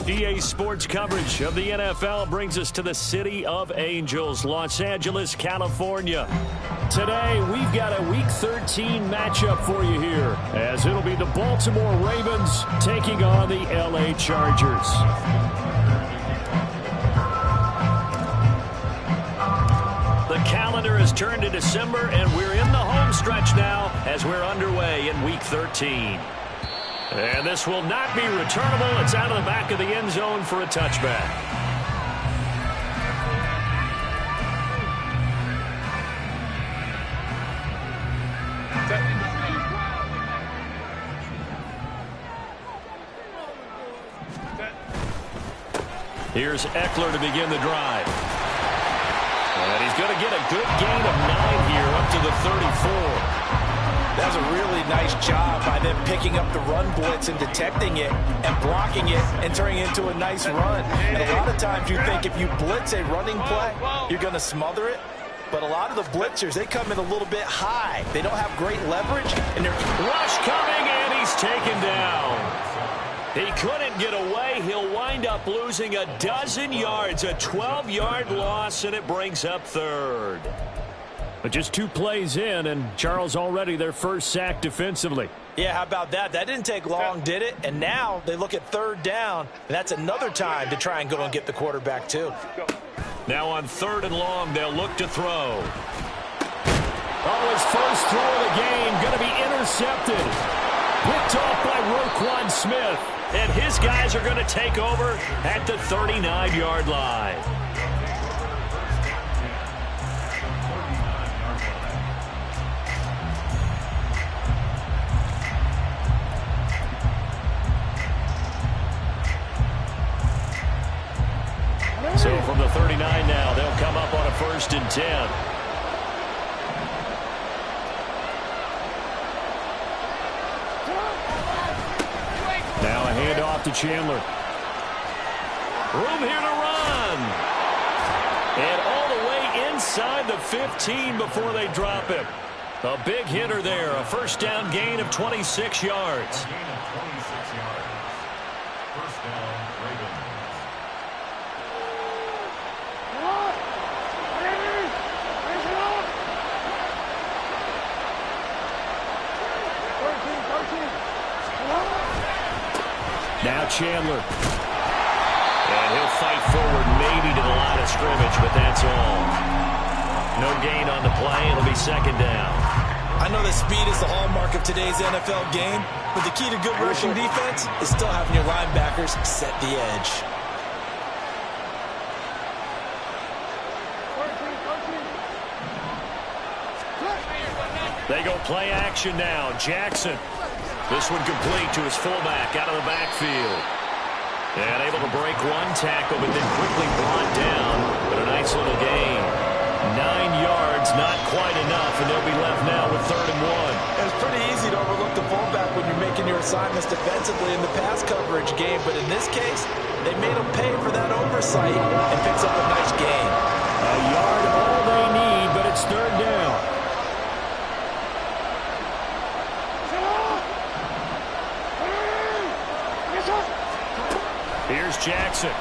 EA Sports coverage of the NFL brings us to the City of Angels, Los Angeles, California. Today, we've got a Week 13 matchup for you here, as it'll be the Baltimore Ravens taking on the LA Chargers. The calendar has turned to December, and we're in the home stretch now as we're underway in Week 13. And this will not be returnable. It's out of the back of the end zone for a touchback. Here's Eckler to begin the drive. And he's going to get a good gain of 9 here up to the 34. That was a really nice job by them picking up the run blitz and detecting it and blocking it and turning it into a nice run. And a lot of times you think if you blitz a running play, you're going to smother it. But a lot of the blitzers, they come in a little bit high. They don't have great leverage. And they're rush coming, and he's taken down. He couldn't get away. He'll wind up losing a dozen yards, a 12-yard loss, and it brings up third. But just 2 plays in, and Charles already their first sack defensively. Yeah, how about that? That didn't take long, did it? And now they look at third down, and that's another time to try and go and get the quarterback too. Now on 3rd and long, they'll look to throw. Oh, his first throw of the game going to be intercepted. Picked off by Roquan Smith. And his guys are going to take over at the 39-yard line. So from the 39 now, they'll come up on a 1st and 10. Now a handoff to Chandler. Room here to run. And all the way inside the 15 before they drop him. A big hitter there. A 1st down gain of 26 yards. Now Chandler. And he'll fight forward maybe to the line of scrimmage, but that's all. No gain on the play. It'll be 2nd down. I know that speed is the hallmark of today's NFL game, but the key to good rushing defense is still having your linebackers set the edge. They go play action now. Jackson. This one complete to his fullback out of the backfield. And able to break 1 tackle, but then quickly brought down. But a nice little gain. 9 yards, not quite enough, and they'll be left now with 3rd and 1. It's pretty easy to overlook the fullback when you're making your assignments defensively in the pass coverage game. But in this case, they made him pay for that oversight and picks up a nice gain. A yard all they need, but it's 3rd down. Here's Jackson.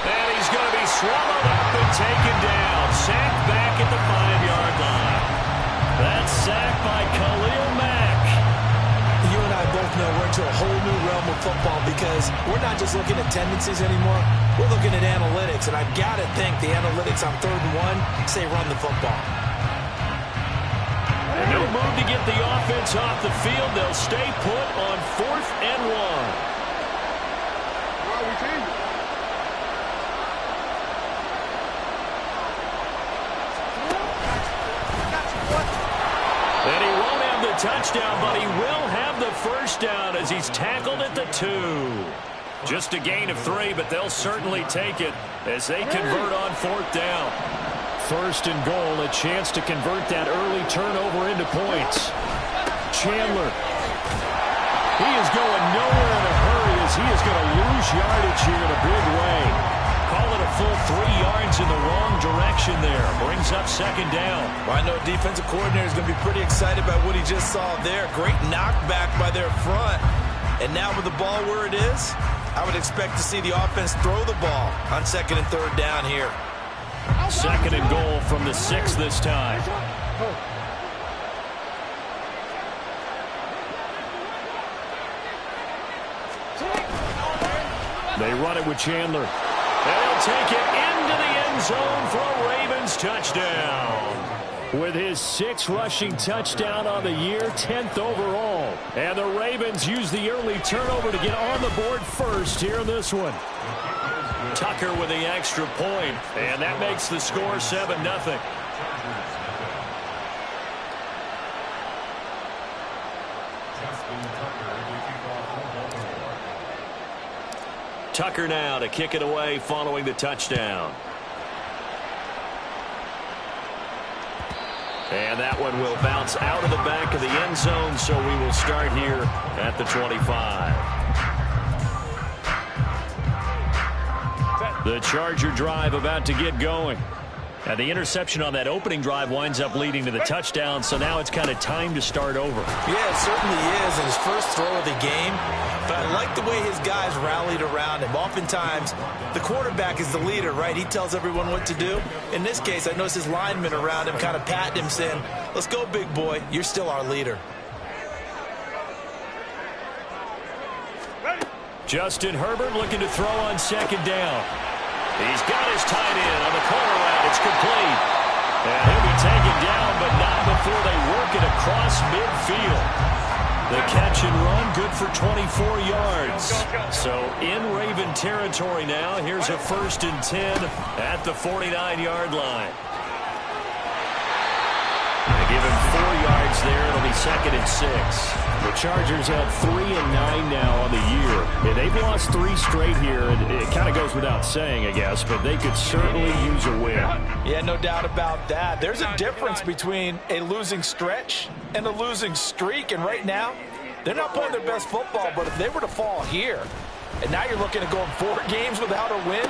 And he's going to be swallowed up and taken down. Sacked back at the 5-yard line. That's sacked by Khalil Mack. You and I both know we're into a whole new realm of football because we're not just looking at tendencies anymore. We're looking at analytics, and I've got to think the analytics on 3rd and 1 say run the football. And no move to get the offense off the field. They'll stay put on 4th and 1. And he won't have the touchdown, but he will have the 1st down as he's tackled at the 2. Just a gain of 3, but they'll certainly take it as they convert on 4th down. 1st and goal, a chance to convert that early turnover into points. Chandler. He is going nowhere in a hurry as he is going to lose yardage here in a big way. Call it a full 3 yards in the wrong direction there. Brings up 2nd down. Well, I know defensive coordinator is going to be pretty excited about what he just saw there. Great knockback by their front. And now with the ball where it is, I would expect to see the offense throw the ball on 2nd and 3rd down here. 2nd and goal from the 6 this time. They run it with Chandler. And he'll take it into the end zone for a Ravens touchdown. With his 6th rushing touchdown on the year, 10th overall. And the Ravens use the early turnover to get on the board first here in this one. Tucker with the extra point, and that makes the score 7-0. Tucker now to kick it away following the touchdown. And that one will bounce out of the back of the end zone, so we will start here at the 25. The Charger drive about to get going. And the interception on that opening drive winds up leading to the touchdown, so now it's kind of time to start over. Yeah, it certainly is in his first throw of the game. But I like the way his guys rallied around him. Oftentimes, the quarterback is the leader, right? He tells everyone what to do. In this case, I noticed his linemen around him kind of patting him, saying, "Let's go, big boy. You're still our leader." Justin Herbert looking to throw on 2nd down. He's got his tight end on the corner route. It's complete. And he'll be taken down, but not before they work it across midfield. The catch and run, good for 24 yards. So in Raven territory now, here's a 1st and 10 at the 49-yard line. They give him 4 yards there. It'll be 2nd and 6. The Chargers have 3 and 9 now on the year. Yeah, they've lost 3 straight here. It kind of goes without saying, I guess, but they could certainly use a win. Yeah, no doubt about that. There's a difference between a losing stretch and a losing streak, and right now, they're not playing their best football, but if they were to fall here, and now you're looking at going 4 games without a win,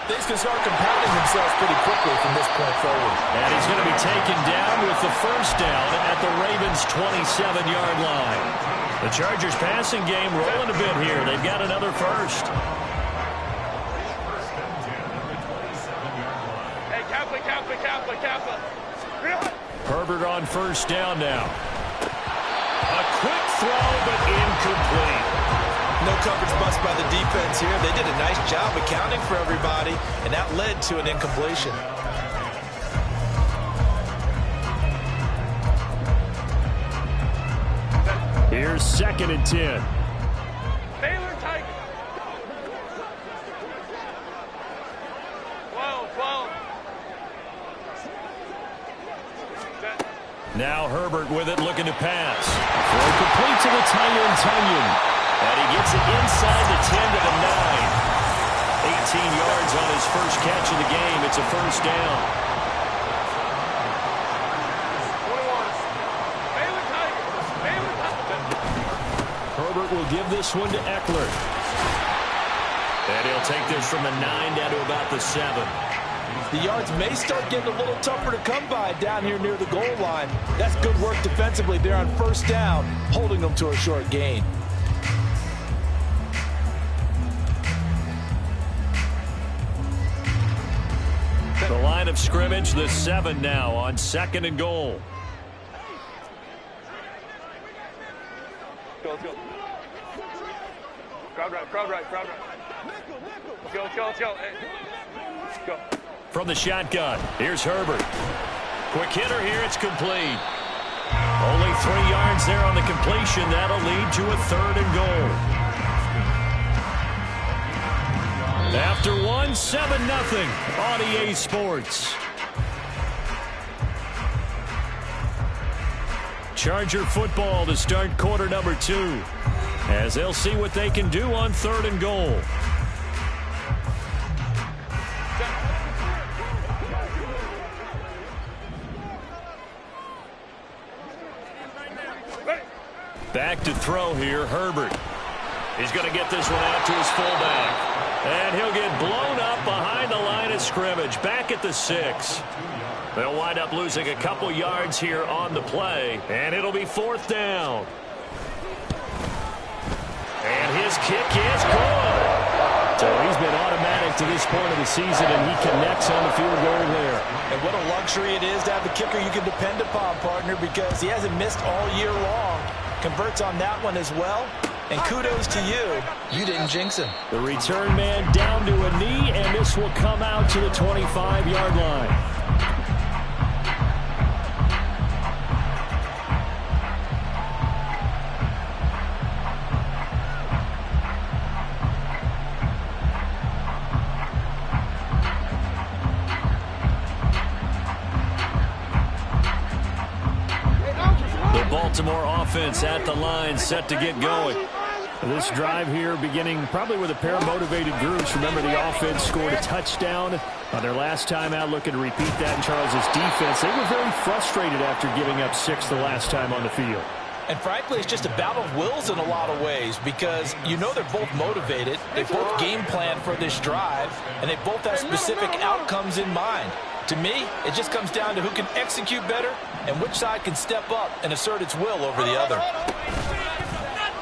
things can start compounding themselves pretty quickly from this point forward. And he's going to be taken down with the 1st down at the Ravens' 27-yard line. The Chargers passing game rolling a bit here. They've got another 1st. Hey, Kappa. Herbert on 1st down now. A quick throw, but incomplete. No coverage bust by the defense here. They did a nice job accounting for everybody, and that led to an incompletion. Here's 2nd and 10. Baylor Tiger. 12. Now Herbert with it, looking to pass. Throw complete to the tight end, Tunyon. And he gets it inside the 10 to the 9. 18 yards on his first catch of the game. It's a 1st down. 21. Herbert will give this one to Eckler. And he'll take this from the 9 down to about the 7. The yards may start getting a little tougher to come by down here near the goal line. That's good work defensively there on 1st down, holding them to a short gain. The line of scrimmage, the 7 now on 2nd and goal. Let's go. Crowd right. Let's go. Hey. Let's go. From the shotgun, here's Herbert. Quick hitter here, it's complete. Only 3 yards there on the completion. That'll lead to a 3rd and goal. After 1, 7-0 on EA Sports. Charger football to start quarter number 2, as they'll see what they can do on 3rd and goal. Back to throw here, Herbert. He's going to get this one out to his fullback. And he'll get blown up behind the line of scrimmage, back at the 6. They'll wind up losing a couple yards here on the play, and it'll be 4th down. And his kick is good. So he's been automatic to this point of the season, and he connects on the field goal there. And what a luxury it is to have a kicker you can depend upon, partner, because he hasn't missed all year long. Converts on that one as well. And kudos to you. You didn't jinx him. The return man down to a knee, and this will come out to the 25-yard line. Baltimore offense at the line, set to get going. This drive here beginning probably with a pair of motivated groups. Remember, the offense scored a touchdown on their last time out, looking to repeat that in Charles's defense. They were very frustrated after giving up 6 the last time on the field. And frankly, it's just a battle of wills in a lot of ways, because you know they're both motivated. They both game plan for this drive, and they both have specific outcomes in mind. To me, it just comes down to who can execute better and which side can step up and assert its will over the other.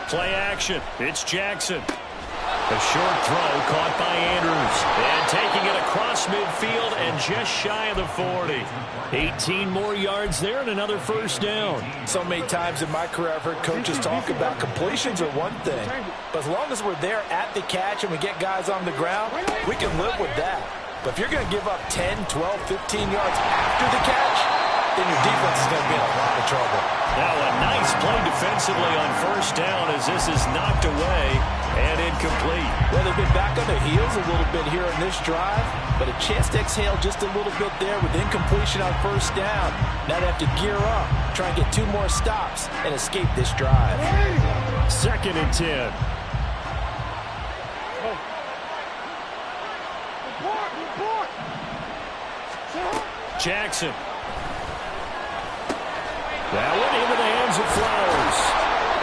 Play action. It's Jackson. A short throw caught by Andrews. And taking it across midfield and just shy of the 40. 18 more yards there and another first down. So many times in my career I've heard coaches talk about completions are one thing. But as long as we're there at the catch and we get guys on the ground, we can live with that. But if you're going to give up 10, 12, 15 yards after the catch, then your defense is going to be in a lot of trouble. Now a nice play defensively on first down as this is knocked away and incomplete. Well, they've been back on their heels a little bit here in this drive, but a chance to exhale just a little bit there with incompletion on first down. Now they have to gear up, try and get 2 more stops and escape this drive. 2nd and 10. Jackson. That one into the hands of Flowers.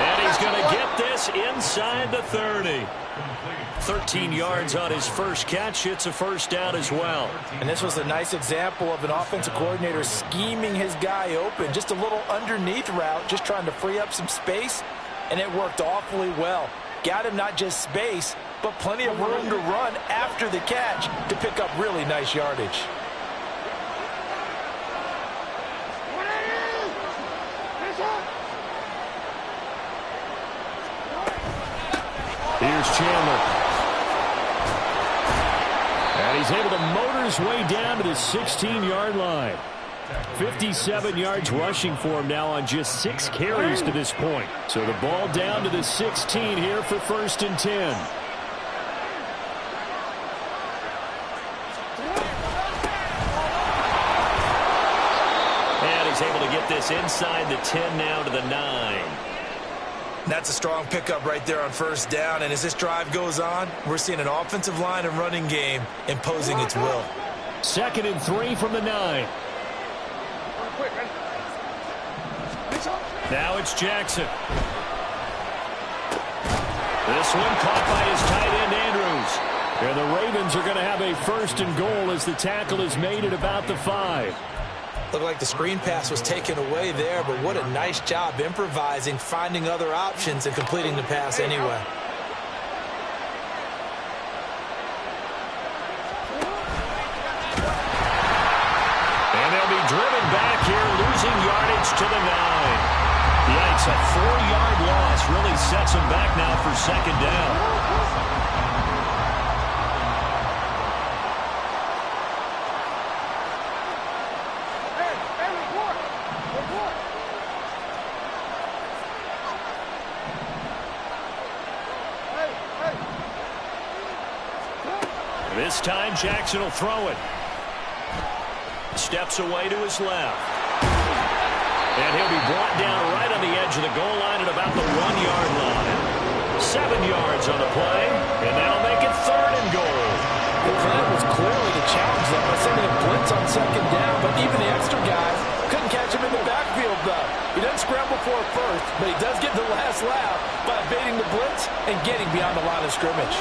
And he's going to get this inside the 30. 13 yards on his first catch. It's a first down as well. And this was a nice example of an offensive coordinator scheming his guy open. Just a little underneath route, just trying to free up some space. And it worked awfully well. Got him not just space, but plenty of room to run after the catch to pick up really nice yardage. Here's Chandler. And he's able to motor his way down to the 16-yard line. 57 yards rushing for him now on just 6 carries to this point. So the ball down to the 16 here for 1st and 10. And he's able to get this inside the 10 now to the 9. That's a strong pickup right there on first down. And as this drive goes on, we're seeing an offensive line and running game imposing its will. 2nd and 3 from the 9. Now it's Jackson. This one caught by his tight end, Andrews. And the Ravens are going to have a 1st and goal as the tackle is made at about the 5. Looked like the screen pass was taken away there, but what a nice job improvising, finding other options, and completing the pass anyway. And they'll be driven back here, losing yardage to the 9. Yikes, a 4-yard loss really sets them back now for 2nd down. This time, Jackson will throw it. Steps away to his left. And he'll be brought down right on the edge of the goal line at about the 1-yard line. 7 yards on the play, and that'll make it 3rd and goal. The plan was clearly to challenge them by sending a blitz on 2nd down, but even the extra guys couldn't catch him in the backfield, though. He doesn't scramble for it first, but he does get the last laugh by evading the blitz and getting beyond the line of scrimmage.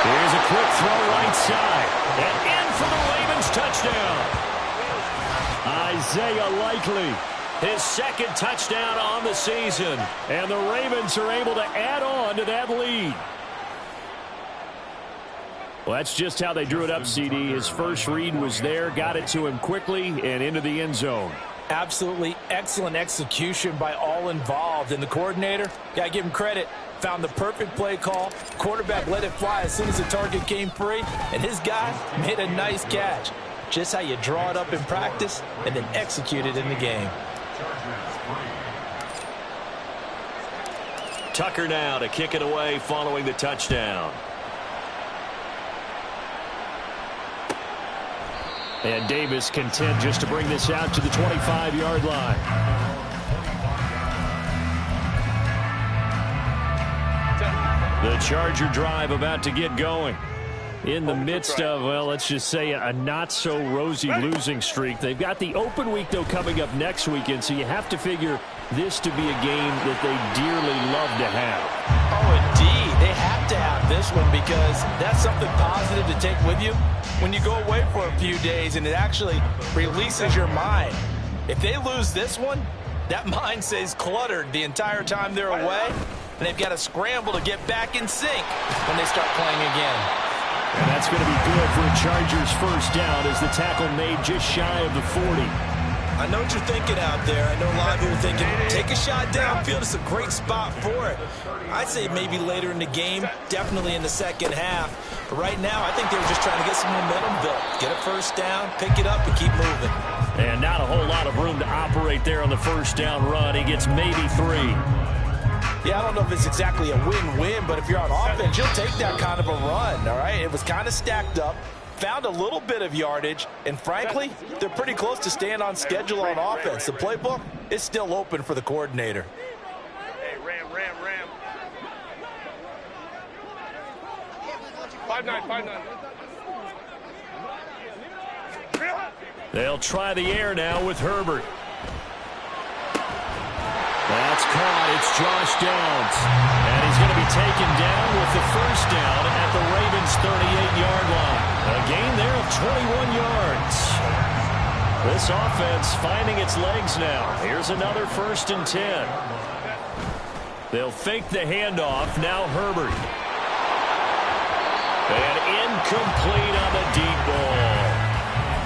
Here's a quick throw right side. And in for the Ravens touchdown. Isaiah Likely. His second touchdown on the season. And the Ravens are able to add on to that lead. Well, that's just how they drew it up, CD. His first read was there, got it to him quickly, and into the end zone. Absolutely excellent execution by all involved. And the coordinator, got to give him credit, found the perfect play call. Quarterback let it fly as soon as the target came free, and his guy made a nice catch. Just how you draw it up in practice and then execute it in the game. Tucker now to kick it away following the touchdown. And Davis content just to bring this out to the 25-yard line. The Charger drive about to get going. In the midst of, well, let's just say a not-so-rosy losing streak. They've got the open week, though, coming up next weekend, so you have to figure this to be a game that they dearly love to have. Oh, indeed. They have to have this one because that's something positive to take with you when you go away for a few days, and it actually releases your mind. If they lose this one, that mind stays cluttered the entire time they're away, and they've got to scramble to get back in sync when they start playing again. And that's going to be good for a Chargers first down as the tackle made just shy of the 40. I know what you're thinking out there. I know a lot of people are thinking, take a shot downfield. It's a great spot for it. I'd say maybe later in the game, definitely in the second half. But right now, I think they were just trying to get some momentum built. Get a first down, pick it up, and keep moving. And not a whole lot of room to operate there on the first down run. He gets maybe 3. Yeah, I don't know if it's exactly a win-win, but if you're on offense, you'll take that kind of a run, all right? It was kind of stacked up, found a little bit of yardage, and frankly, they're pretty close to staying on schedule on offense. The playbook is still open for the coordinator. Hey, ram. 5-9. They'll try the air now with Herbert. That's caught. It's Josh Downs. And he's going to be taken down with the first down at the Ravens' 38-yard line. A gain there of 21 yards. This offense finding its legs now. Here's another 1st and 10. They'll fake the handoff. Now Herbert. And incomplete on the deep ball.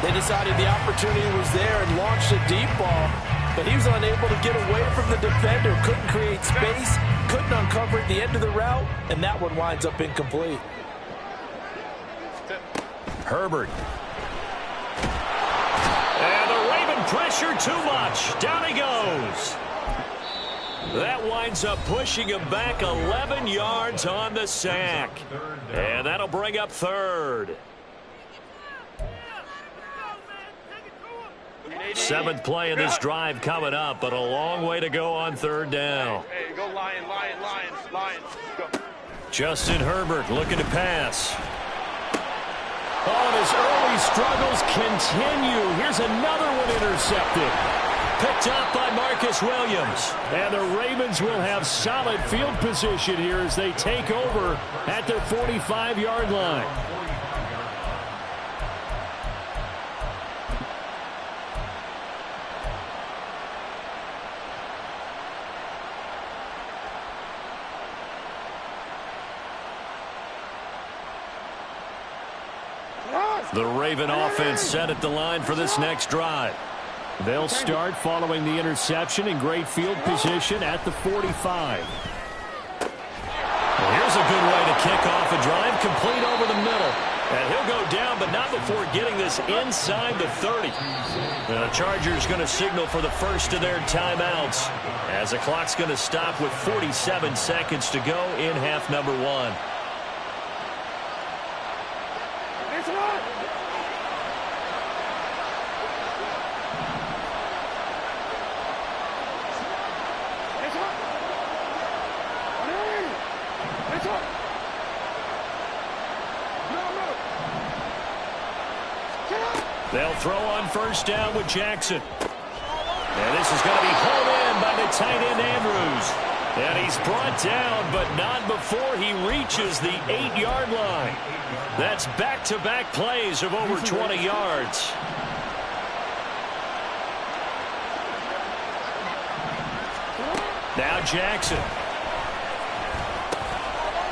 They decided the opportunity was there and launched a deep ball. But he was unable to get away from the defender, couldn't create space, couldn't uncover at the end of the route, and that one winds up incomplete. Herbert. And the Raven pressure too much. Down he goes. That winds up pushing him back 11 yards on the sack. And that'll bring up 3rd. 7th play of this drive coming up, but a long way to go on 3rd down. Hey, go Lions. Go. Justin Herbert looking to pass. Oh, and his early struggles continue. Here's another one intercepted. Picked up by Marcus Williams. And the Ravens will have solid field position here as they take over at their 45-yard line. The Raven offense set at the line for this next drive. They'll start following the interception in great field position at the 45. Well, here's a good way to kick off a drive, complete over the middle. And he'll go down, but not before getting this inside the 30. The Chargers going to signal for the first of their timeouts as the clock's going to stop with 47 seconds to go in half number 1. They'll throw on first down with Jackson. And this is going to be hauled in by the tight end Andrews. And he's brought down, but not before he reaches the 8-yard line. That's back-to-back plays of over 20 yards. Now Jackson.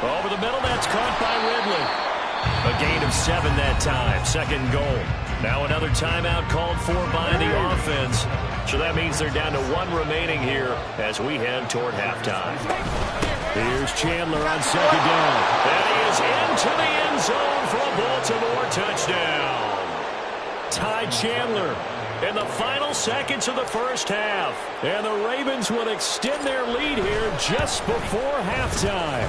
Over the middle, that's caught by Ridley. A gain of 7 that time, second goal. Now another timeout called for by the offense. So that means they're down to 1 remaining here as we head toward halftime. Here's Chandler on second down. And he is into the end zone for a Baltimore touchdown. Ty Chandler in the final seconds of the first half. And the Ravens will extend their lead here just before halftime.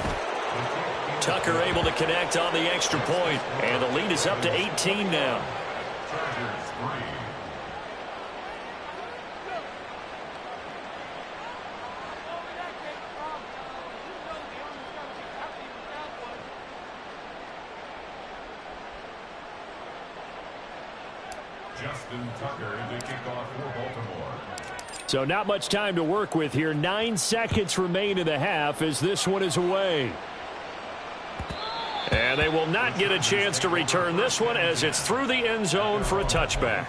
Tucker able to connect on the extra point, and the lead is up to 18 now. Justin Tucker in the kickoff for Baltimore. So not much time to work with here. 9 seconds remain in the half as this one is away. And they will not get a chance to return this one as it's through the end zone for a touchback.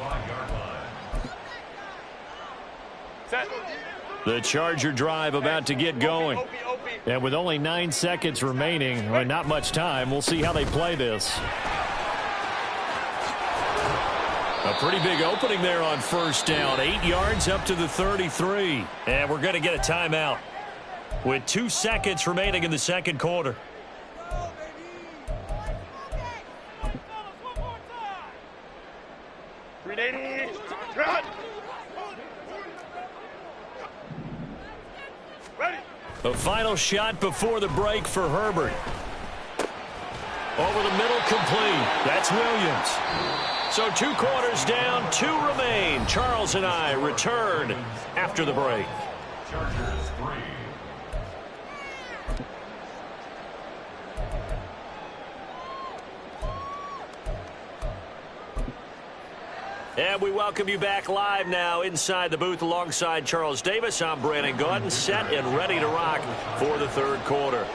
The Charger drive about to get going. And with only 9 seconds remaining, well, not much time, we'll see how they play this. A pretty big opening there on first down. 8 yards up to the 33. And we're going to get a timeout with 2 seconds remaining in the second quarter. The final shot before the break for Herbert. Over the middle, complete. That's Williams. So 2 quarters down, 2 remain. Charles and I return after the break. Chargers 3. And we welcome you back live now inside the booth alongside Charles Davis. I'm Brandon Gaudin, set and ready to rock for the third quarter.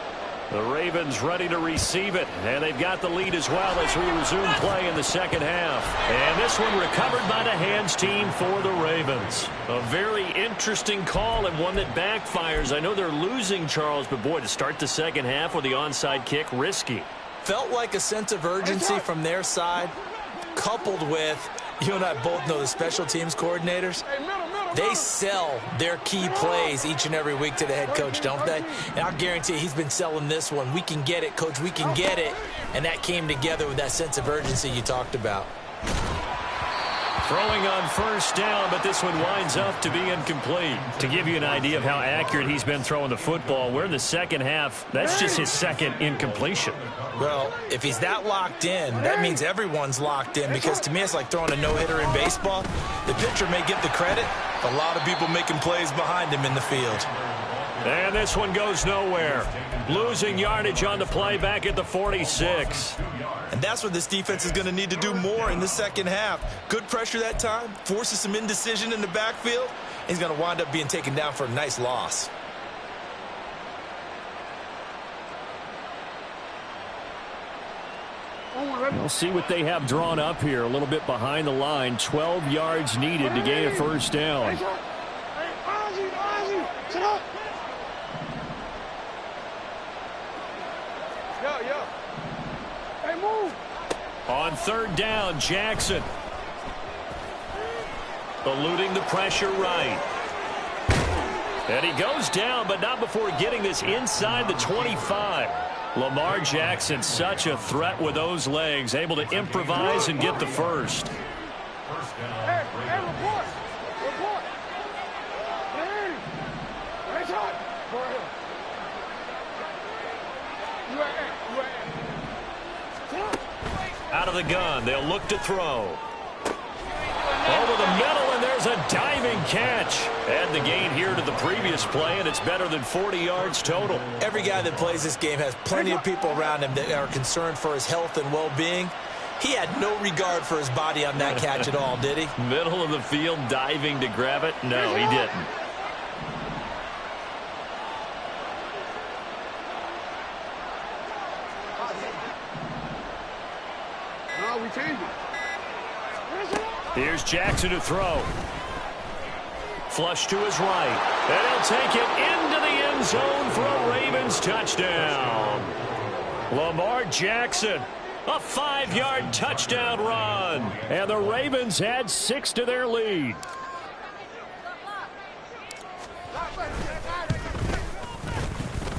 The Ravens ready to receive it, and they've got the lead as well as we resume play in the second half. And this one recovered by the hands team for the Ravens. A very interesting call and one that backfires. I know they're losing, Charles, but boy, to start the second half with the onside kick, risky. Felt like a sense of urgency from their side, coupled with, you and I both know the special teams coordinators. They sell their key plays each and every week to the head coach, don't they? And I guarantee you he's been selling this one. We can get it, coach. We can get it. And that came together with that sense of urgency you talked about. Throwing on first down, but this one winds up to be incomplete. To give you an idea of how accurate he's been throwing the football, we're in the second half. That's just his second incompletion. Well, if he's that locked in, that means everyone's locked in, because to me it's like throwing a no-hitter in baseball. The pitcher may get the credit, a lot of people making plays behind him in the field. And this one goes nowhere. Losing yardage on the play back at the 46. And that's what this defense is going to need to do more in the second half. Good pressure that time, forces some indecision in the backfield. He's going to wind up being taken down for a nice loss. We'll see what they have drawn up here. A little bit behind the line. 12 yards needed to gain a first down. On third down, Jackson. Eluding the pressure right. And he goes down, but not before getting this inside the 25. Lamar Jackson, such a threat with those legs, able to improvise and get the first. Out of the gun, they'll look to throw. Over the middle, and there's a diving catch. Add the gain here to the previous play, and it's better than 40 yards total. Every guy that plays this game has plenty of people around him that are concerned for his health and well-being. He had no regard for his body on that catch at all, did he? Middle of the field, diving to grab it? No, he didn't. Here's Jackson to throw. Flush to his right. And he'll take it into the end zone for a Ravens touchdown. Lamar Jackson, a 5-yard touchdown run. And the Ravens add 6 to their lead.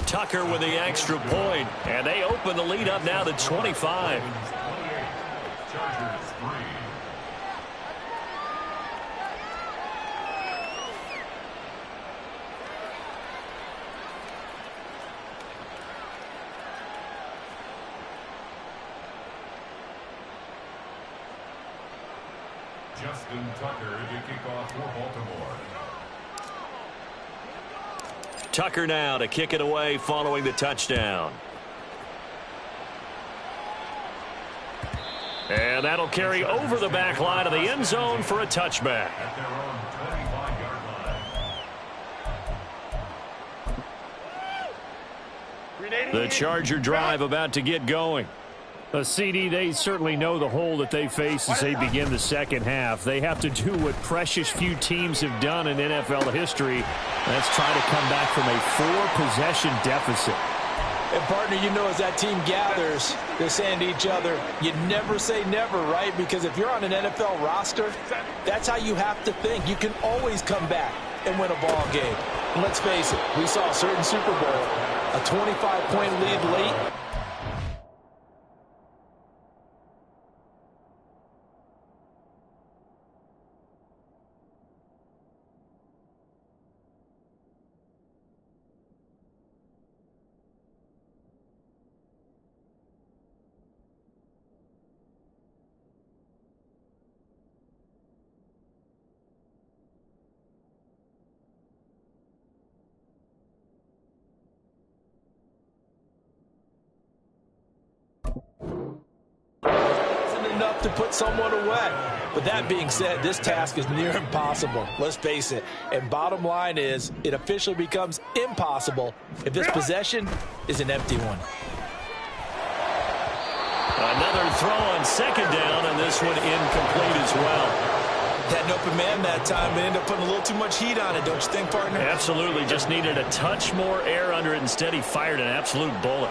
Tucker with the extra point, and they open the lead up now to 25. Chargers 3. Justin Tucker to kick off for Baltimore. Tucker now to kick it away following the touchdown. And that'll carry over the back line of the end zone for a touchback. At their own 25-yard line. The Charger drive about to get going. CD, they certainly know the hole that they face as they begin the second half. They have to do what precious few teams have done in NFL history. Let's try to come back from a 4-possession deficit. And, partner, you know, as that team gathers, they're saying to each other, you never say never, right? Because if you're on an NFL roster, that's how you have to think. You can always come back and win a ball game. And let's face it, we saw a certain Super Bowl, a 25-point lead late. Enough to put someone away. But that being said, this task is near impossible. Let's face it. And bottom line is, it officially becomes impossible if this possession is an empty one. Another throw on second down, and this one incomplete as well. Had an open man that time, but ended up putting a little too much heat on it, don't you think, partner? Absolutely. Just needed a touch more air under it. Instead, he fired an absolute bullet.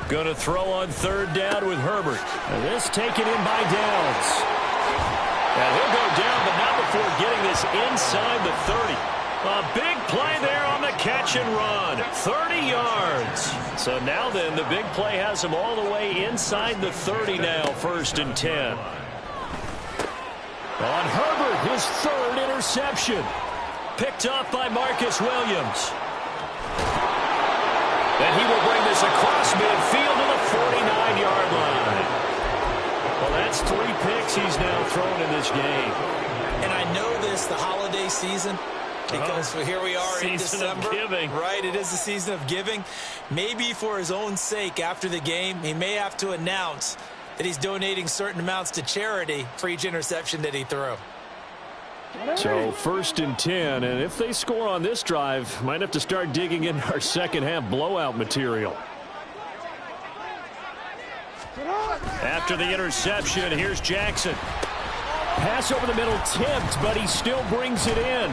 Going to throw on third down with Herbert. And this taken in by Downs. And he'll go down, but not before getting this inside the 30. A big play there on the catch and run. 30 yards. So now then, the big play has him all the way inside the 30 now, 1st and 10. On Herbert, his 3rd interception. Picked up by Marcus Williams. And he will bring this across midfield to the 49-yard line. Well, that's 3 picks he's now thrown in this game. And I know this, the holiday season, because here we are in December. Season of giving. Right, it is the season of giving. Maybe for his own sake after the game, he may have to announce that he's donating certain amounts to charity for each interception that he threw. So 1st and 10, and if they score on this drive, might have to start digging in our second half blowout material. After the interception, here's Jackson. Pass over the middle tipped, but he still brings it in.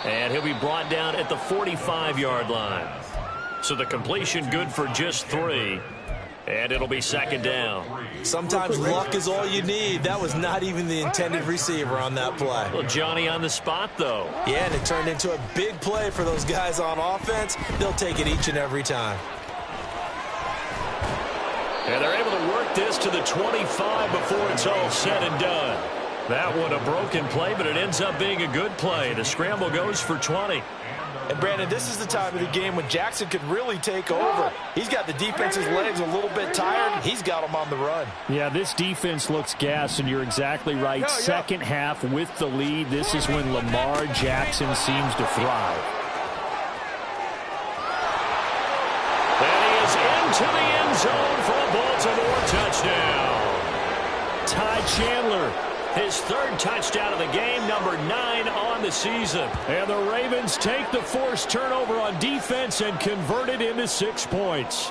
And he'll be brought down at the 45-yard line. So the completion good for just 3. And it'll be second down. Sometimes luck is all you need. That was not even the intended receiver on that play. Well, Johnny on the spot, though. Yeah, and it turned into a big play for those guys on offense. They'll take it each and every time. And they're able to work this to the 25 before it's all said and done. That one a broken play, but it ends up being a good play. The scramble goes for 20. And, Brandon, this is the time of the game when Jackson could really take over. He's got the defense's legs a little bit tired. He's got them on the run. Yeah, this defense looks gassed, and you're exactly right. Second half with the lead, this is when Lamar Jackson seems to thrive. And he is into the end zone for a Baltimore touchdown. Ty Chandler, his 3rd touchdown of the game, number 9 on the season. And the Ravens take the forced turnover on defense and convert it into 6 points.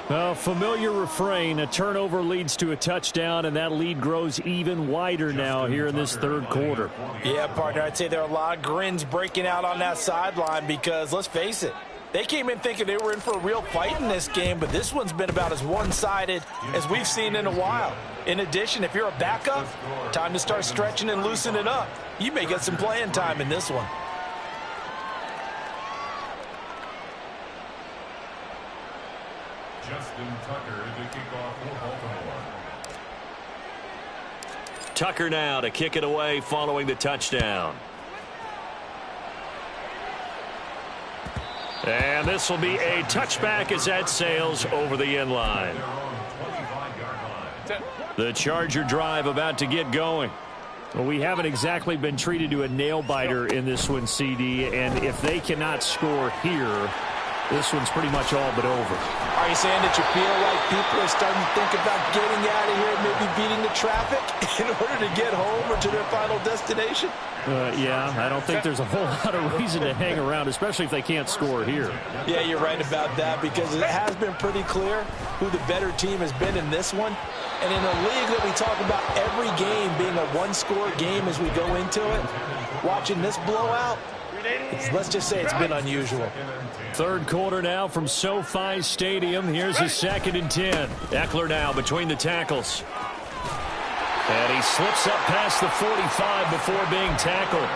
Well, familiar refrain, a turnover leads to a touchdown, and that lead grows even wider now here in this third quarter. Yeah, partner, I'd say there are a lot of grins breaking out on that sideline because, let's face it, they came in thinking they were in for a real fight in this game, but this one's been about as one-sided as we've seen in a while. In addition, if you're a backup, time to start stretching and loosening up. You may get some playing time in this one. Justin Tucker to kick off for Baltimore. Tucker now to kick it away following the touchdown. And this will be a touchback as that sails over the end line. The Charger drive about to get going. Well, we haven't exactly been treated to a nail-biter in this one, CD, and if they cannot score here, this one's pretty much all but over. Are you saying that you feel like people are starting to think about getting out of here and maybe beating the traffic in order to get home or to their final destination? Yeah, I don't think there's a whole lot of reason to hang around, especially if they can't score here. Yeah, you're right about that because it has been pretty clear who the better team has been in this one. And in a league that we talk about every game being a one-score game as we go into it, watching this blowout, let's just say it's been unusual. Third quarter now from SoFi Stadium. Here's a 2nd and 10. Eckler now between the tackles. And he slips up past the 45 before being tackled.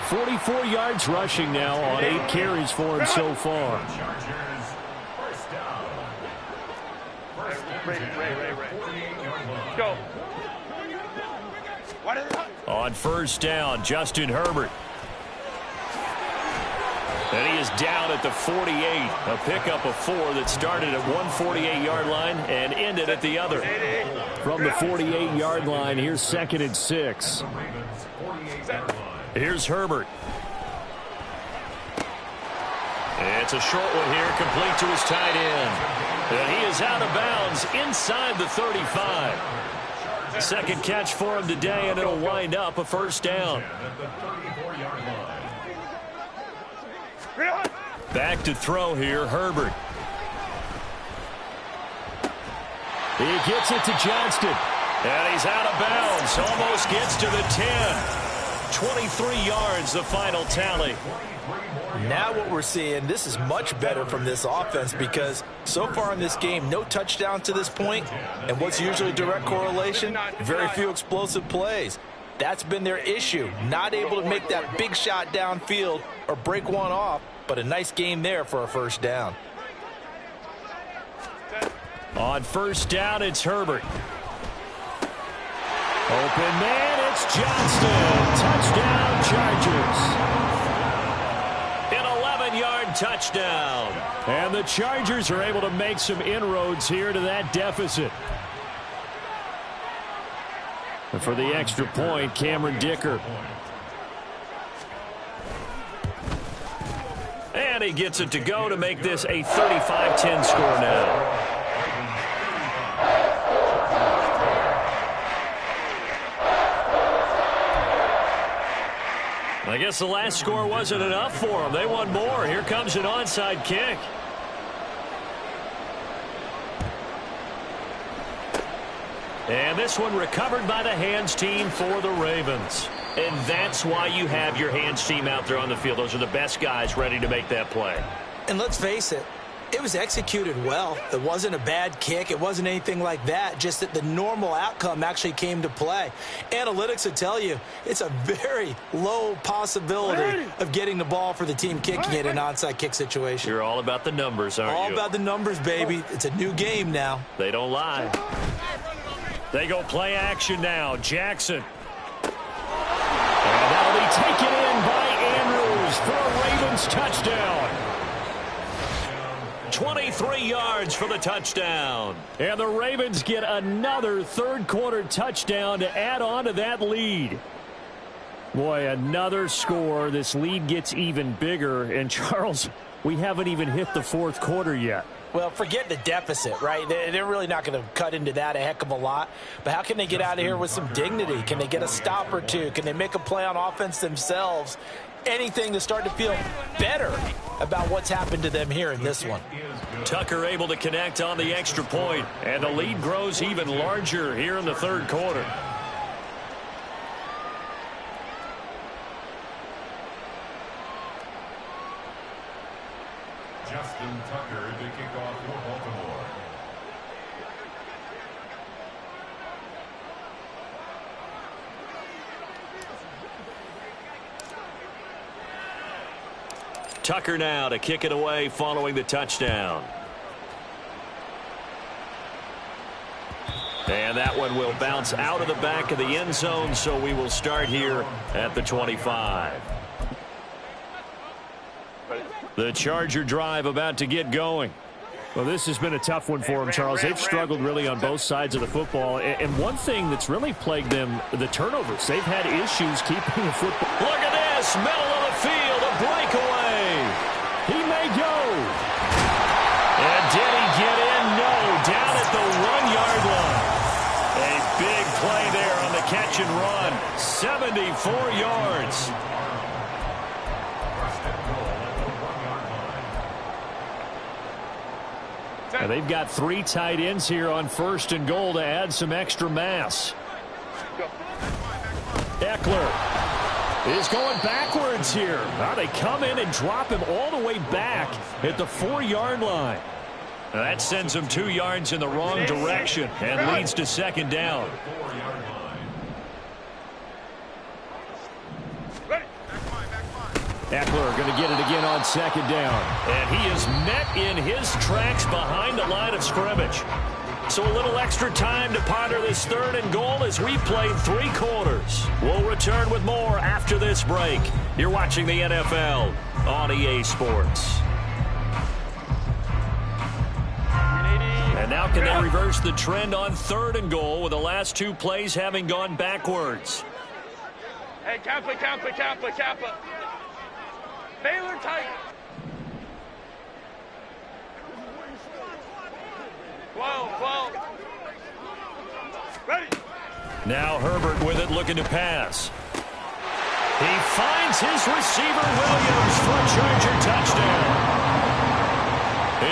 44 yards rushing now on 8 carries for him so far. Go. On first down, Justin Herbert. And he is down at the 48. A pickup of 4 that started at 148-yard line and ended at the other. From the 48-yard line, here's 2nd and 6. Here's Herbert. It's a short one here, complete to his tight end. And he is out of bounds inside the 35. Second catch for him today, and it'll wind up a first down. Back to throw here, Herbert. He gets it to Johnston. And he's out of bounds. Almost gets to the 10. 23 yards, the final tally. Now what we're seeing, this is much better from this offense because so far in this game, no touchdown to this point. And what's usually a direct correlation? Very few explosive plays. That's been their issue. Not able to make that big shot downfield or break one off, but a nice game there for a first down. On first down, it's Herbert. Open man, it's Johnston. Touchdown, Chargers. An 11-yard touchdown. And the Chargers are able to make some inroads here to that deficit. And for the extra point, Cameron Dicker. And he gets it to go to make this a 35-10 score now. I guess the last score wasn't enough for them. They want more. Here comes an onside kick. And this one recovered by the hands team for the Ravens. And that's why you have your hands team out there on the field. Those are the best guys ready to make that play. And let's face it, it was executed well. It wasn't a bad kick. It wasn't anything like that. Just that the normal outcome actually came to play. Analytics will tell you it's a very low possibility of getting the ball for the team kicking it in an onside kick situation. You're all about the numbers, aren't you? All about the numbers, baby. It's a new game now. They don't lie. They go play action now. Jackson. And that'll be taken in by Andrews for a Ravens touchdown. 23 yards for the touchdown. And the Ravens get another third-quarter touchdown to add on to that lead. Boy, another score. This lead gets even bigger. And, Charles, we haven't even hit the fourth quarter yet. Well, forget the deficit, right? They're really not going to cut into that a heck of a lot. But how can they get out of here with some dignity? Can they get a stop or two? Can they make a play on offense themselves? anything to start to feel better about what's happened to them here in this one. Tucker able to connect on the extra point, and the lead grows even larger here in the third quarter. Justin Tucker to kick off for Baltimore. Tucker now to kick it away following the touchdown. And that one will bounce out of the back of the end zone, so we will start here at the 25. The Charger drive about to get going. Well, this has been a tough one for them, Charles. They've struggled really on both sides of the football. And one thing that's really plagued them, the turnovers. They've had issues keeping the football. Look at this, middle of the field, a breakaway. He may go. And did he get in? No, down at the 1-yard line. A big play there on the catch and run. 74 yards. Now they've got 3 tight ends here on 1st and goal to add some extra mass. Eckler is going backwards here. Now they come in and drop him all the way back at the 4-yard line. Now that sends him 2 yards in the wrong direction and leads to 2nd down. Eckler going to get it again on 2nd down. And he is met in his tracks behind the line of scrimmage. So a little extra time to ponder this 3rd and goal as we play 3 quarters. We'll return with more after this break. You're watching the NFL on EA Sports. And now can they reverse the trend on 3rd and goal with the last 2 plays having gone backwards? Hey, Kappa, Kappa, Kappa, Kappa. Baylor tight. 12. Ready. Now Herbert with it, looking to pass. He finds his receiver, Williams, for a Charger touchdown.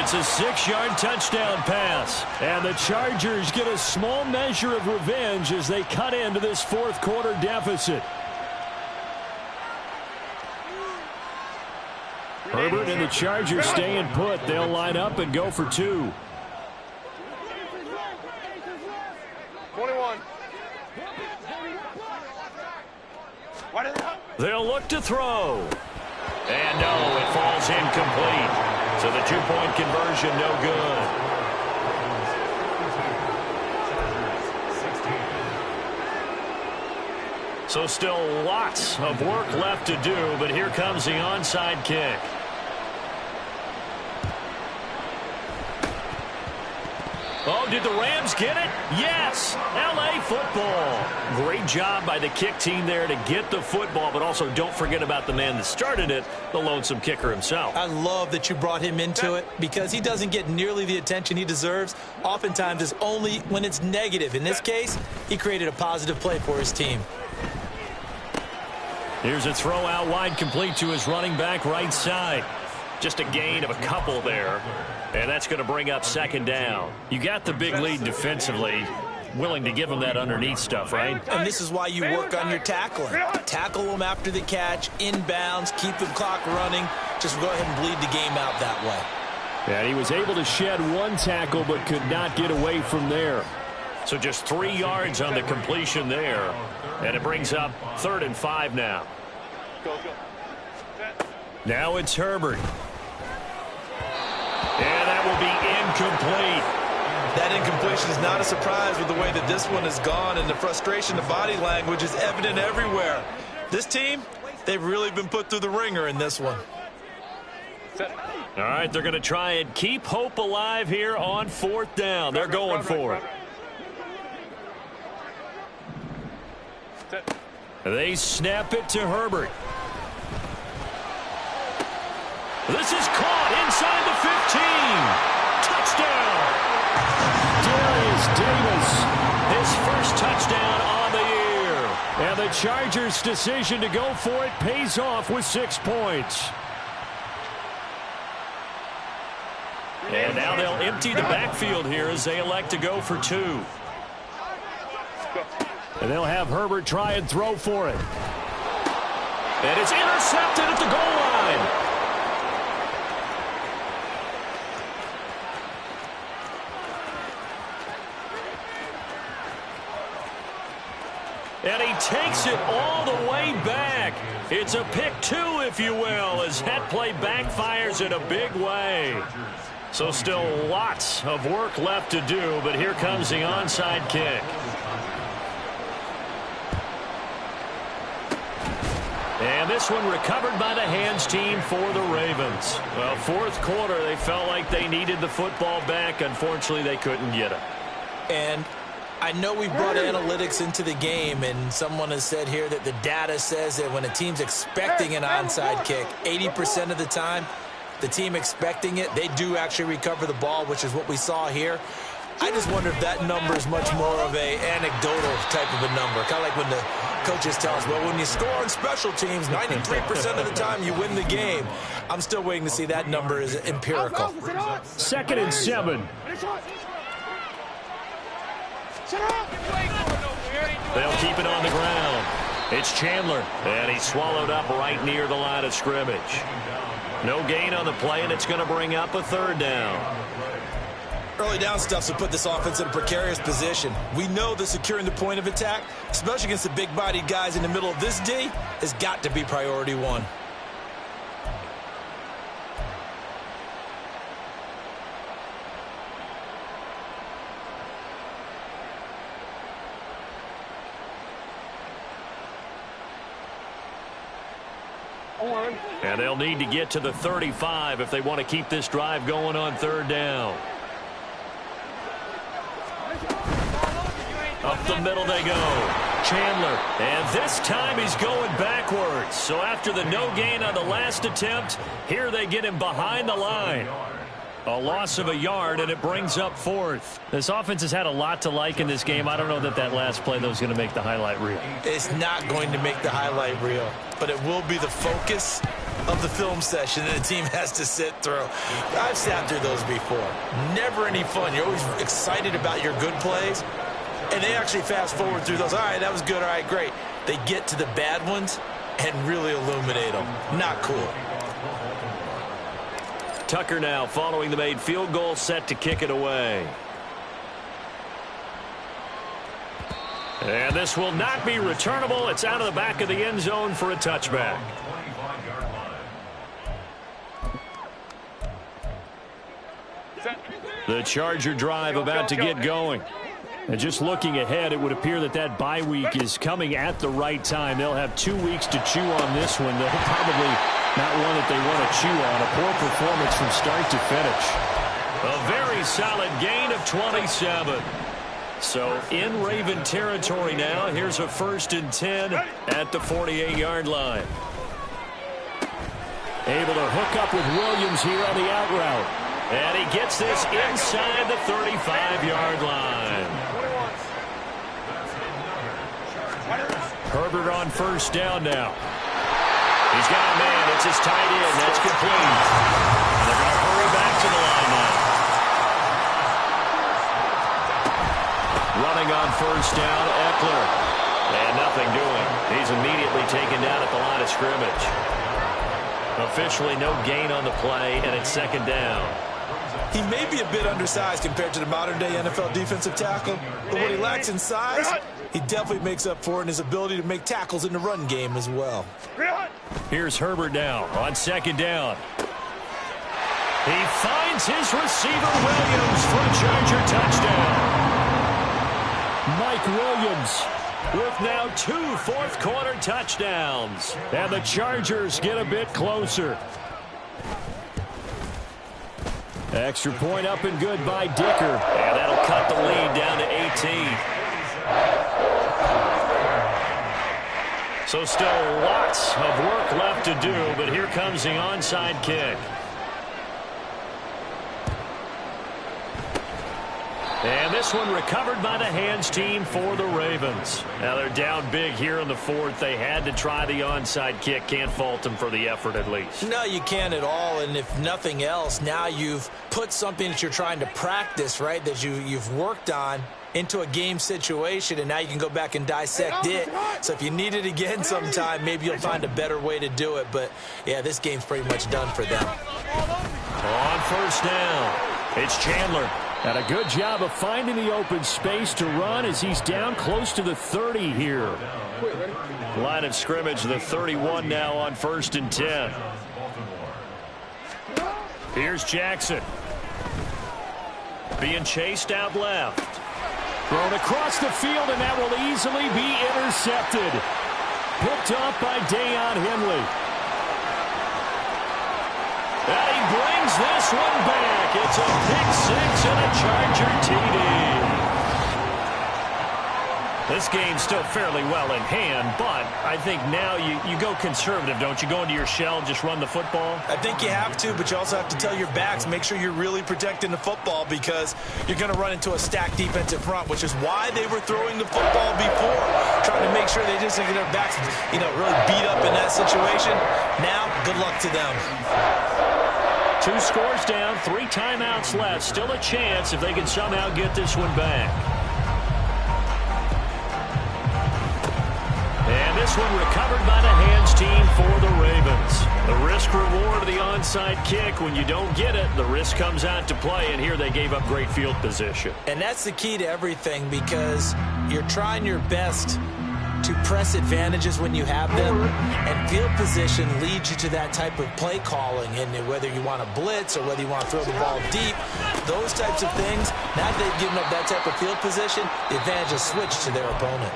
It's a 6-yard touchdown pass. And the Chargers get a small measure of revenge as they cut into this 4th quarter deficit. Herbert and the Chargers staying put. They'll line up and go for 2. 21. They'll look to throw. And no, it falls incomplete. So the 2-point conversion no good. So still lots of work left to do, but here comes the onside kick. Oh, did the Rams get it? Yes! L.A. football. Great job by the kick team there to get the football, but also don't forget about the man that started it, the lonesome kicker himself. I love that you brought him into it because he doesn't get nearly the attention he deserves. Oftentimes it's only when it's negative. In this case, he created a positive play for his team. Here's a throw out wide, complete to his running back right side. Just a gain of a couple there. And that's going to bring up 2nd down. You got the big lead defensively. Willing to give him that underneath stuff, right? And this is why you work on your tackling. Tackle them after the catch, inbounds, keep the clock running. Just go ahead and bleed the game out that way. And he was able to shed 1 tackle but could not get away from there. So just 3 yards on the completion there. And it brings up 3rd and 5 now. Go. Now it's Herbert. And that will be incomplete. That incompletion is not a surprise with the way that this one has gone, and the frustration, the body language is evident everywhere. This team, they've really been put through the ringer in this one. All right, they're going to try and keep hope alive here on 4th down. They're going for it. They snap it to Herbert. This is caught inside the 15. Touchdown. Darius Davis, His first touchdown on the year. And the Chargers' decision to go for it pays off with 6 points. And now they'll empty the backfield here as they elect to go for 2. And they'll have Herbert try and throw for it. And it's intercepted at the goal line. And he takes it all the way back. It's a pick 2, if you will, as that play backfires in a big way. So still lots of work left to do, but here comes the onside kick. And this one recovered by the hands team for the Ravens. Well, fourth quarter, they felt like they needed the football back. Unfortunately, they couldn't get it. And I know we brought analytics into the game, and someone has said here that the data says that when a team's expecting an onside kick, 80% of the time, the team expecting it, they do actually recover the ball, which is what we saw here. I just wonder if that number is much more of a anecdotal type of a number. Kind of like when the coaches tell us, well, when you score on special teams, 93% of the time you win the game. I'm still waiting to see that number is empirical. 2nd and 7. They'll keep it on the ground. It's Chandler, and he's swallowed up right near the line of scrimmage. No gain on the play, and it's going to bring up a 3rd down. Early down stuff will put this offense in a precarious position. We know that securing the point of attack, especially against the big-bodied guys in the middle of this D, has got to be priority 1. And they'll need to get to the 35 if they want to keep this drive going on 3rd down. Up the middle they go. Chandler. And this time he's going backwards. So after the no gain on the last attempt, here they get him behind the line. A loss of a yard, and it brings up 4th. This offense has had a lot to like in this game. I don't know that last play, though, is going to make the highlight reel. It's not going to make the highlight reel, but it will be the focus of the film session that the team has to sit through. I've sat through those before. Never any fun. You're always excited about your good plays, and they actually fast forward through those. All right, that was good. All right, great. They get to the bad ones and really illuminate them. Not cool. Tucker now following the made field goal, set to kick it away. And this will not be returnable. It's out of the back of the end zone for a touchback. The Charger drive about to get going. And just looking ahead, it would appear that bye week is coming at the right time. They'll have 2 weeks to chew on this one. They'll probably not one that they want to chew on. A poor performance from start to finish. A very solid gain of 27. So in Raven territory now. Here's a 1st and 10 at the 48-yard line. Able to hook up with Williams here on the out route. And he gets this inside the 35-yard line. Herbert on 1st down now. He's got a man. It's his tight end. That's complete. And they're going to hurry back to the line now. Running on 1st down, Eckler. And nothing doing. He's immediately taken down at the line of scrimmage. Officially no gain on the play, and it's 2nd down. He may be a bit undersized compared to the modern-day NFL defensive tackle, but what he lacks in size, he definitely makes up for in his ability to make tackles in the run game as well. Here's Herbert now on 2nd down. He finds his receiver, Williams, for a Charger touchdown. Mike Williams with now 2 fourth-quarter touchdowns. And the Chargers get a bit closer. Extra point up and good by Dicker. And that'll cut the lead down to 18. So still lots of work left to do, but here comes the onside kick. And this one recovered by the hands team for the Ravens. Now they're down big here in the fourth. They had to try the onside kick. Can't fault them for the effort at least. No, you can't at all. And if nothing else, now you've put something that you're trying to practice, right, that you've worked on into a game situation, and now you can go back and dissect it. So if you need it again sometime, maybe you'll find a better way to do it. But, yeah, this game's pretty much done for them. On first down, it's Chandler. And a good job of finding the open space to run as he's down close to the 30 here. Line of scrimmage, the 31 now on 1st and 10. Here's Jackson. Being chased out left. Thrown across the field, and that will easily be intercepted. Picked off by Deion Henley. And he brings this one back. It's a pick six and a Charger TD. This game's still fairly well in hand, but I think now you go conservative, don't you? Go into your shell, just run the football? I think you have to, but you also have to tell your backs, make sure you're really protecting the football because you're going to run into a stacked defensive front, which is why they were throwing the football before, trying to make sure they just get their backs, really beat up in that situation. Now, good luck to them. 2 scores down, 3 timeouts left. Still a chance if they can somehow get this one back. And this one recovered by the hands team for the Ravens. The risk-reward of the onside kick. When you don't get it, the risk comes out to play, and here they gave up great field position. And that's the key to everything because you're trying your best to press advantages when you have them, and field position leads you to that type of play calling, and whether you want to blitz or whether you want to throw the ball deep, those types of things, now that they've given up that type of field position, the advantage is switched to their opponent.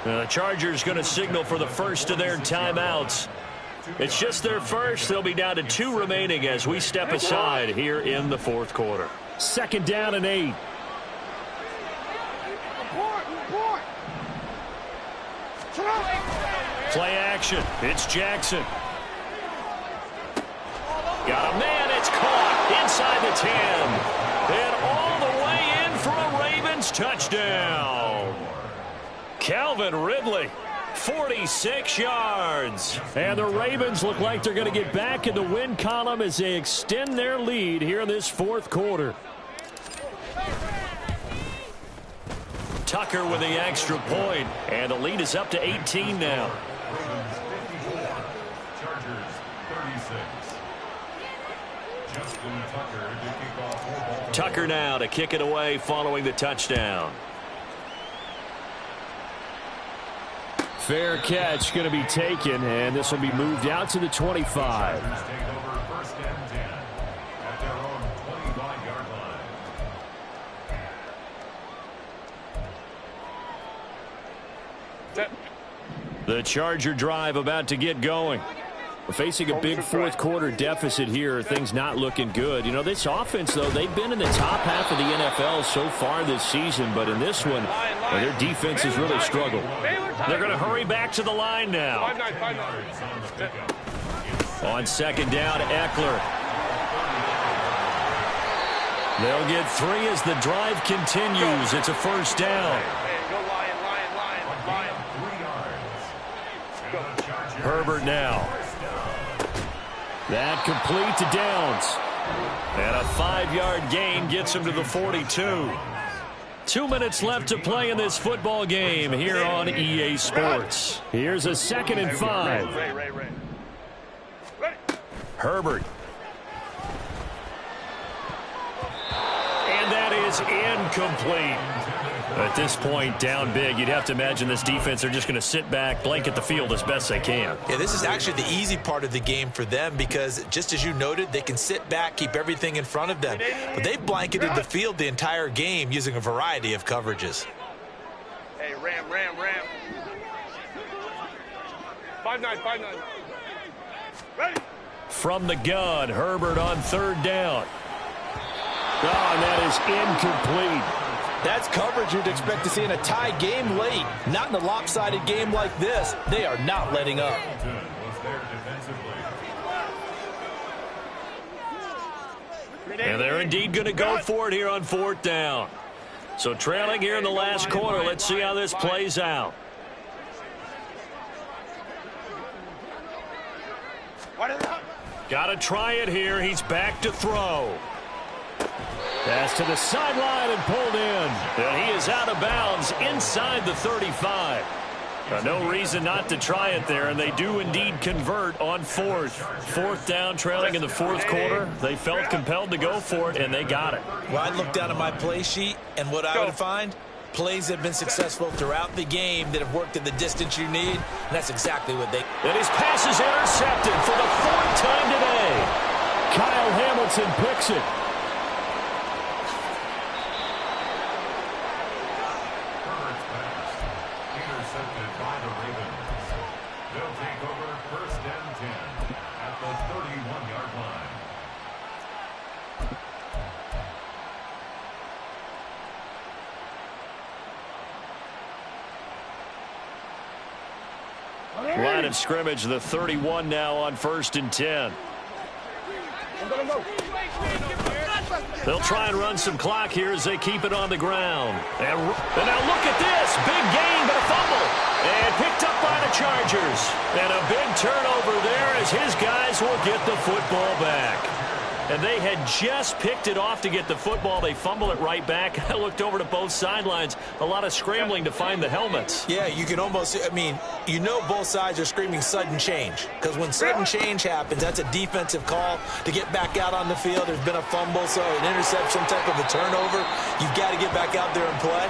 The Chargers going to signal for the first of their timeouts. It's just their first. They'll be down to 2 remaining as we step aside here in the fourth quarter. 2nd down and 8. Play action. It's Jackson. Got a man. It's caught inside the 10. And all the way in for a Ravens touchdown. Calvin Ridley, 46 yards. And the Ravens look like they're going to get back in the win column as they extend their lead here in this fourth quarter. Tucker with the extra point, and the lead is up to 18 now. Chargers 36. Justin Tucker to kick off for Baltimore. Tucker now to kick it away following the touchdown. Fair catch going to be taken, and this will be moved out to the 25. Chargers take over 1st and 10 at their own 25-yard line. The Charger drive about to get going. We're facing a big fourth quarter deficit here. Things not looking good. This offense, though, they've been in the top half of the NFL so far this season, but in this one, their defense has really struggled. They're going to hurry back to the line now. On 2nd down, Eckler. They'll get 3 as the drive continues. It's a 1st down. Herbert now. That complete to Downs. And a 5-yard gain gets him to the 42. 2 minutes left to play in this football game here on EA Sports. Here's a 2nd and 5. Herbert. And that is incomplete. At this point, down big, you'd have to imagine this defense, they're just going to sit back, blanket the field as best they can. Yeah, this is actually the easy part of the game for them because, just as you noted, they can sit back, keep everything in front of them. But they've blanketed the field the entire game using a variety of coverages. Hey, ram. 5-9. Ready? From the gun, Herbert on 3rd down. Oh, and that is incomplete. That's coverage you'd expect to see in a tie game late. Not in a lopsided game like this. They are not letting up. And they're indeed going to go for it here on 4th down. So trailing here in the last quarter. Let's see how this plays out. Got to try it here. He's back to throw. Pass to the sideline and pulled in. And he is out of bounds inside the 35. No reason not to try it there, and they do indeed convert on fourth. Fourth down, trailing in the fourth quarter. They felt compelled to go for it, and they got it. Well, I'd look down at my play sheet, and what I would find, plays that have been successful throughout the game that have worked at the distance you need, and that's exactly what they... And his pass is intercepted for the fourth time today. Kyle Hamilton picks it. Intercepted by the Ravens. They'll take over first and 10 at the 31-yard line. Line of scrimmage, the 31 now on first and 10. They'll try and run some clock here as they keep it on the ground. And now look at this. Big gain, but a fumble. And picked up by the Chargers. And a big turnover there as his guys will get the football back. And they had just picked it off to get the football. They fumble it right back. I looked over to both sidelines. A lot of scrambling to find the helmets. Yeah, you can almost, I mean, you know both sides are screaming sudden change. Because when sudden change happens, that's a defensive call to get back out on the field. There's been a fumble, so an interception, type of a turnover. You've got to get back out there and play.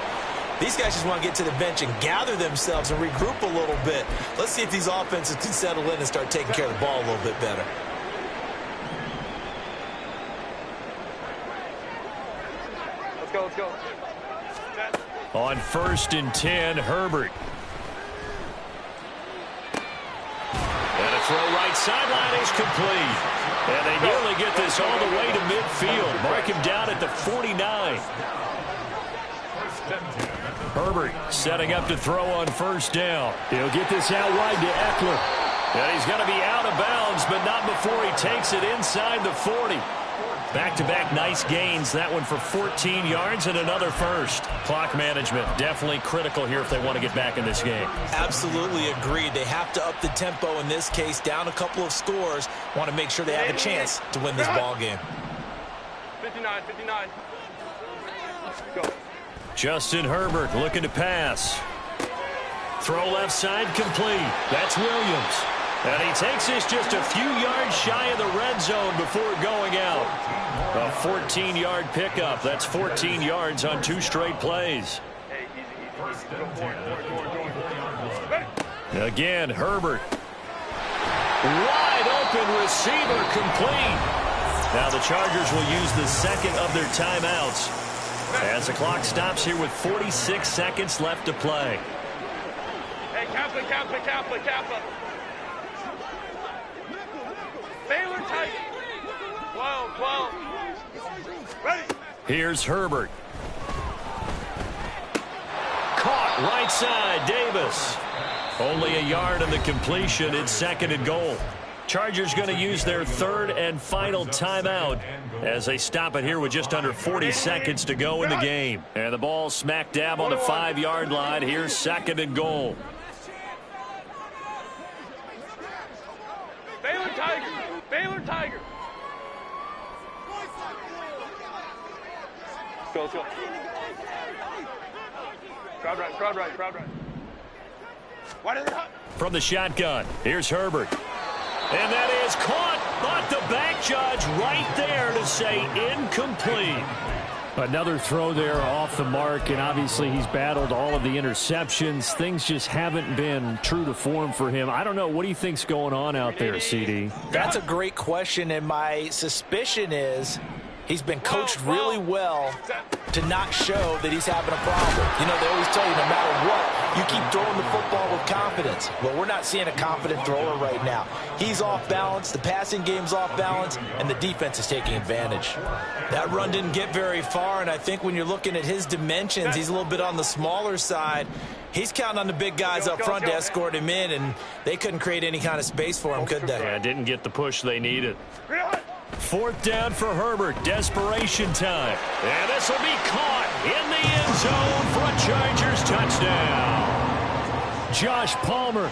These guys just want to get to the bench and gather themselves and regroup a little bit. Let's see if these offenses can settle in and start taking care of the ball a little bit better. Let's go. On first and 10, Herbert. And a throw right sideline is complete. And they nearly get this all the way to midfield. Mark him down at the 49. Herbert setting up to throw on first down. He'll get this out wide to Eckler. And he's going to be out of bounds, but not before he takes it inside the 40. Back-to-back nice gains. That one for 14 yards and another first. Clock management definitely critical here if they want to get back in this game. Absolutely agreed. They have to up the tempo in this case. Down a couple of scores. Want to make sure they have a chance to win this ball game. 59. Go. Justin Herbert looking to pass. Throw left side complete. That's Williams. And he takes this just a few yards shy of the red zone before going out. A 14-yard pickup. That's 14 yards on 2 straight plays. Again, Herbert. Wide open receiver complete. Now the Chargers will use the second of their timeouts as the clock stops here with 46 seconds left to play. Hey, Kappa. Baylor tight. 12. Ready. Here's Herbert. Caught right side, Davis. Only a yard in the completion. It's second and goal. Chargers going to use their third and final timeout as they stop it here with just under 40 seconds to go in the game. And the ball smack dab on the 5-yard line. Here's second and goal. Baylor Tiger. Let's go. Crowd right. Why did they hot? From the shotgun, here's Herbert. And that is caught, but the back judge right there to say incomplete. Another throw there off the mark, and obviously he's battled all of the interceptions. Things just haven't been true to form for him. I don't know. What do you think's going on out there, CD? That's a great question, and my suspicion is he's been coached really well to not show that he's having a problem. You know, they always tell you no matter what, you keep throwing the football with confidence. Well, we're not seeing a confident thrower right now. He's off balance, the passing game's off balance, and the defense is taking advantage. That run didn't get very far, and I think when you're looking at his dimensions, he's a little bit on the smaller side. He's counting on the big guys up front to escort him in, and they couldn't create any kind of space for him, could they? Yeah, didn't get the push they needed. 4th down for Herbert. Desperation time. And this will be caught in the end zone for a Chargers touchdown. Josh Palmer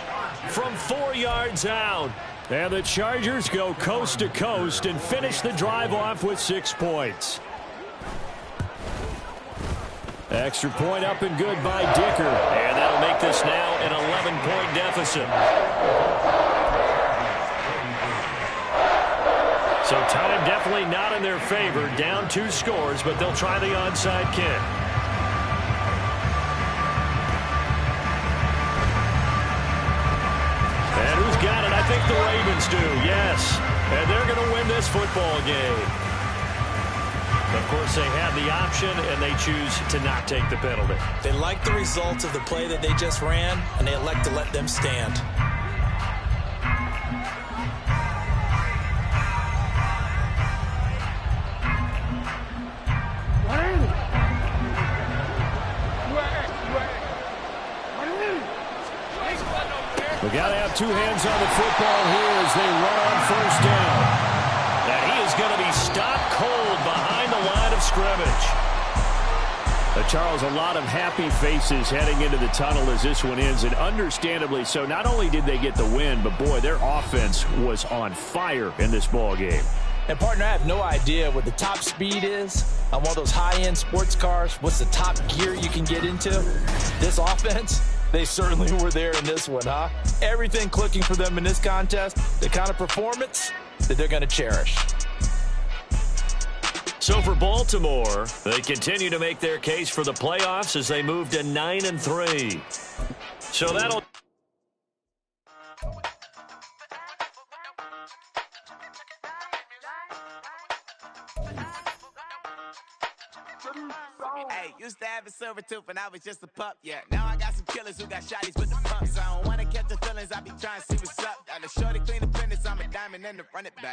from 4 yards out. And the Chargers go coast to coast and finish the drive off with 6 points. Extra point up and good by Dicker. And that'll make this now an 11-point deficit. So time definitely not in their favor. Down 2 scores, but they'll try the onside kick. And who's got it? I think the Ravens do, yes. And they're going to win this football game. Of course, they have the option, and they choose to not take the penalty. They like the results of the play that they just ran, and they elect to let them stand. We got to have 2 hands on the football here as they run on 1st down. And he is going to be stopped cold behind the line of scrimmage. Charles, a lot of happy faces heading into the tunnel as this one ends, and understandably so. Not only did they get the win, but boy, their offense was on fire in this ball game. And, partner, I have no idea what the top speed is on one of those high-end sports cars. What's the top gear you can get into? This offense, they certainly were there in this one, huh? Everything clicking for them in this contest, the kind of performance that they're going to cherish. So for Baltimore, they continue to make their case for the playoffs as they move to 9-3. So that'll... Hey, used to have a silver tooth when I was just a pup, yeah. Now I got some killers who got shotties with the pumps. I don't wanna catch the feelings, I be trying to see what's up. Got a shorty clean the finish, I'm a diamond and the run it back.